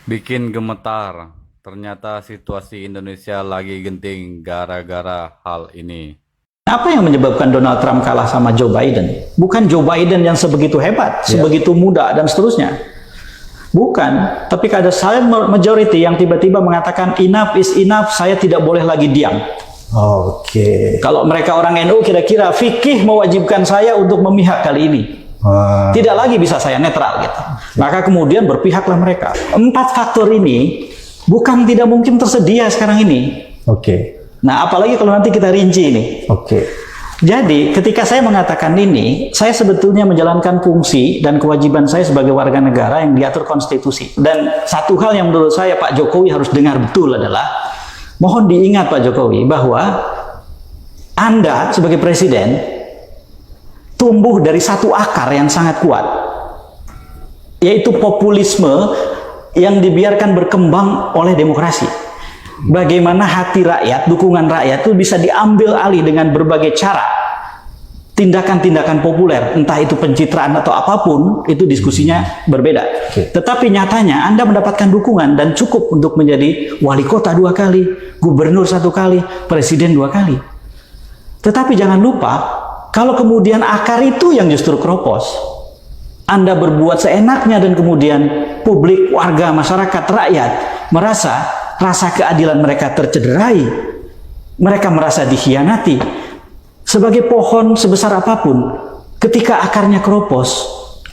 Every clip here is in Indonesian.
Bikin gemetar. Ternyata situasi Indonesia lagi genting gara-gara hal ini. Apa yang menyebabkan Donald Trump kalah sama Joe Biden? Bukan Joe Biden yang sebegitu hebat, sebegitu muda, dan seterusnya. Bukan, tapi ada silent majority yang tiba-tiba mengatakan enough is enough, saya tidak boleh lagi diam. Oke. Kalau mereka orang NU kira-kira fikih mewajibkan saya untuk memihak kali ini. Tidak lagi bisa saya netral gitu. Maka kemudian berpihaklah mereka. 4 faktor ini bukan tidak mungkin tersedia sekarang ini. Oke. Nah, apalagi kalau nanti kita rinci ini. Oke. Jadi, ketika saya mengatakan ini, saya sebetulnya menjalankan fungsi dan kewajiban saya sebagai warga negara yang diatur konstitusi. Dan satu hal yang menurut saya Pak Jokowi harus dengar betul adalah, mohon diingat Pak Jokowi, bahwa Anda sebagai presiden tumbuh dari satu akar yang sangat kuat, yaitu populisme yang dibiarkan berkembang oleh demokrasi. Bagaimana hati rakyat, dukungan rakyat itu bisa diambil alih dengan berbagai cara, tindakan-tindakan populer, entah itu pencitraan atau apapun, itu diskusinya berbeda. Tetapi nyatanya Anda mendapatkan dukungan dan cukup untuk menjadi wali kota 2 kali, gubernur 1 kali, presiden 2 kali. Tetapi jangan lupa, kalau kemudian akar itu yang justru keropos, Anda berbuat seenaknya dan kemudian publik, warga, masyarakat, rakyat merasa rasa keadilan mereka tercederai, mereka merasa dikhianati. Sebagai pohon sebesar apapun, ketika akarnya keropos,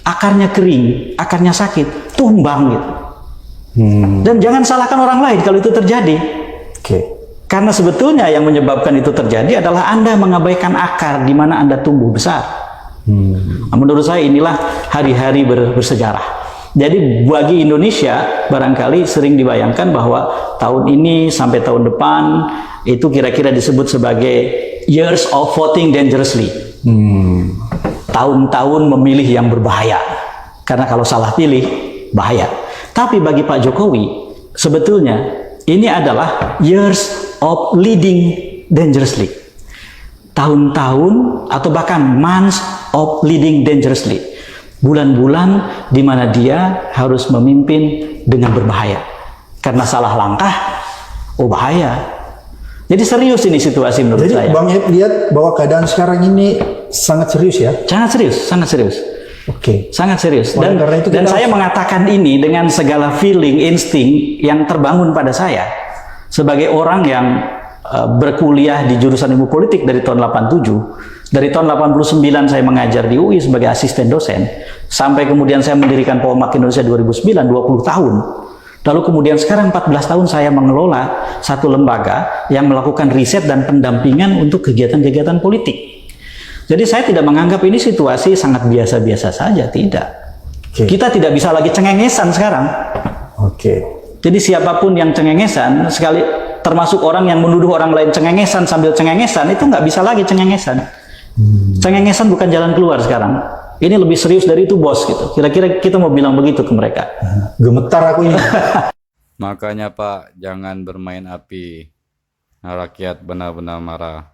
akarnya kering, akarnya sakit, tumbang gitu. Dan jangan salahkan orang lain kalau itu terjadi. Karena sebetulnya yang menyebabkan itu terjadi adalah Anda mengabaikan akar di mana Anda tumbuh besar. Nah, menurut saya inilah hari-hari bersejarah. Jadi bagi Indonesia barangkali sering dibayangkan bahwa tahun ini sampai tahun depan itu kira-kira disebut sebagai years of voting dangerously. Tahun-tahun memilih yang berbahaya. Karena kalau salah pilih, bahaya. Tapi bagi Pak Jokowi, sebetulnya ini adalah years of leading dangerously. Tahun-tahun atau bahkan months of leading dangerously. Bulan-bulan di mana dia harus memimpin dengan berbahaya. Karena salah langkah, oh bahaya. Jadi serius ini situasi menurut saya. Jadi Bang Yip lihat bahwa keadaan sekarang ini sangat serius ya? Sangat serius, sangat serius. Oke. Sangat serius. Karena itu Dan kita saya mengatakan ini dengan segala feeling, insting yang terbangun pada saya. Sebagai orang yang berkuliah di jurusan ilmu politik dari tahun 87. Dari tahun 89 saya mengajar di UI sebagai asisten dosen, sampai kemudian saya mendirikan Polmark Indonesia 2009, 20 tahun. Lalu kemudian sekarang 14 tahun saya mengelola satu lembaga yang melakukan riset dan pendampingan untuk kegiatan-kegiatan politik. Jadi saya tidak menganggap ini situasi sangat biasa-biasa saja, tidak. Kita tidak bisa lagi cengengesan sekarang. Jadi siapapun yang cengengesan, sekali termasuk orang yang menuduh orang lain cengengesan sambil cengengesan, itu nggak bisa lagi cengengesan. Cengengesan bukan jalan keluar sekarang. Ini lebih serius dari itu bos gitu. Kira-kira kita mau bilang begitu ke mereka. Gemetar aku ini. Makanya Pak, jangan bermain api. Rakyat benar-benar marah.